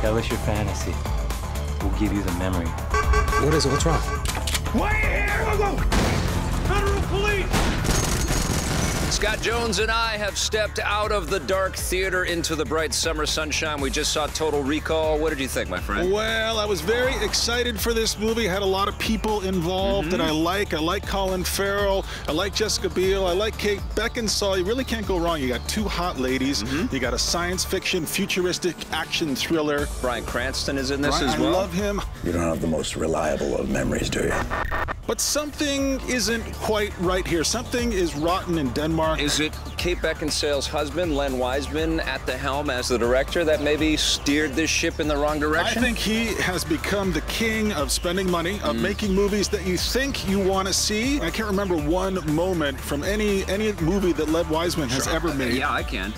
Tell us your fantasy. We'll give you the memory. What is it? What's wrong? Wait here! Federal police! Scott Jones and I have stepped out of the dark theater into the bright summer sunshine. We just saw Total Recall. What did you think, my friend? Well, I was very excited for this movie. Had a lot of people involved that I like. I like Colin Farrell. I like Jessica Biel. I like Kate Beckinsale. You really can't go wrong. You got two hot ladies. You got a science fiction, futuristic action thriller. Bryan Cranston is in this as well. I love him. You don't have the most reliable of memories, do you? But something isn't quite right here. Something is rotten in Denmark. Is it Kate Beckinsale's husband, Len Wiseman, at the helm as the director that maybe steered this ship in the wrong direction? I think he has become the king of spending money, of making movies that you think you want to see. I can't remember one moment from any movie that Len Wiseman has ever made. Yeah, I can.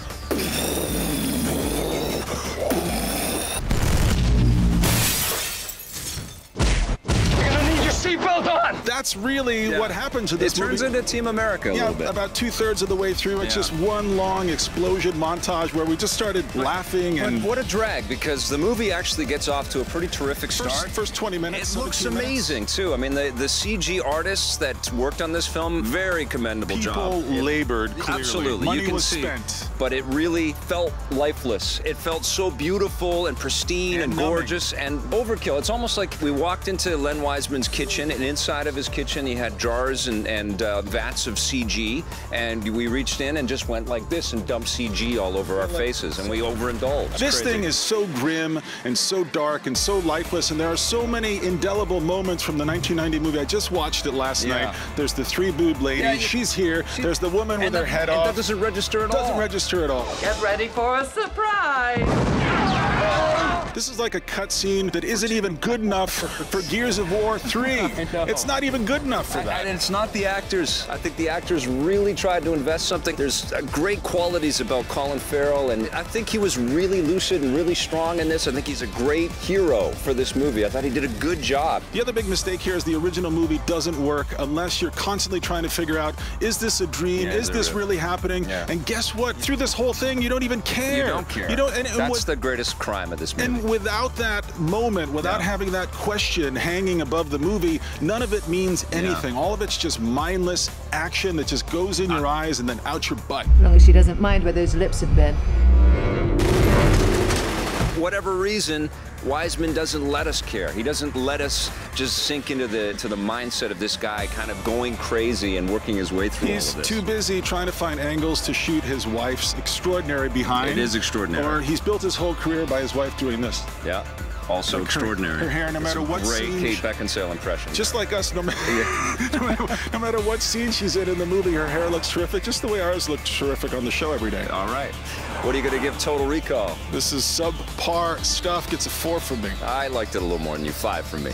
Seatbelt on! That's really what happened to this movie. It turns into Team America a little bit. About 2/3 of the way through, it's just one long explosion montage where we just started laughing and... What a drag, because the movie actually gets off to a pretty terrific start. First 20 minutes. It looks amazing, too. I mean, the CG artists that worked on this film, very commendable job. People labored, clearly. Absolutely. Money you can was see. spent. But it really felt lifeless. It felt so beautiful and pristine and gorgeous and overkill. It's almost like we walked into Len Wiseman's kitchen, and inside of his kitchen he had jars and vats of CG, and we reached in and just went like this and dumped CG all over our faces, and we overindulged. This thing is so grim and so dark and so lifeless, and there are so many indelible moments from the 1990 movie. I just watched it last night. There's the three-boob lady. She's here. There's the woman with her head off. That doesn't register at all. Doesn't register at all. Get ready for a surprise. This is like a cutscene that isn't even good enough for Gears of War 3. It's not even good enough for that. And it's not the actors. I think the actors really tried to invest something. There's great qualities about Colin Farrell, and I think he was really lucid and really strong in this. I think he's a great hero for this movie. I thought he did a good job. The other big mistake here is the original movie doesn't work unless you're constantly trying to figure out, is this a dream? Is this really happening? And guess what? Through this whole thing, you don't even care. You don't care. You don't, That's the greatest crime of this movie. And without that moment, without having that question hanging above the movie, none of it means anything. All of it's just mindless action that just goes in your eyes and then out your butt. As long as she doesn't mind where those lips have been. Whatever reason, Wiseman doesn't let us care. He doesn't let us just sink into the mindset of this guy kind of going crazy and working his way through all of this. He's too busy trying to find angles to shoot his wife's extraordinary behind. It is extraordinary. Or he's built his whole career by his wife doing this. Yeah. Also extraordinary. Her hair, no matter what great scene. Kate Beckinsale impression. Just like us, no matter what scene she's in the movie, her hair looks terrific, just the way ours look terrific on the show every day. All right. What are you going to give Total Recall? This is subpar stuff, gets a 4 from me. I liked it a little more than you, 5 from me.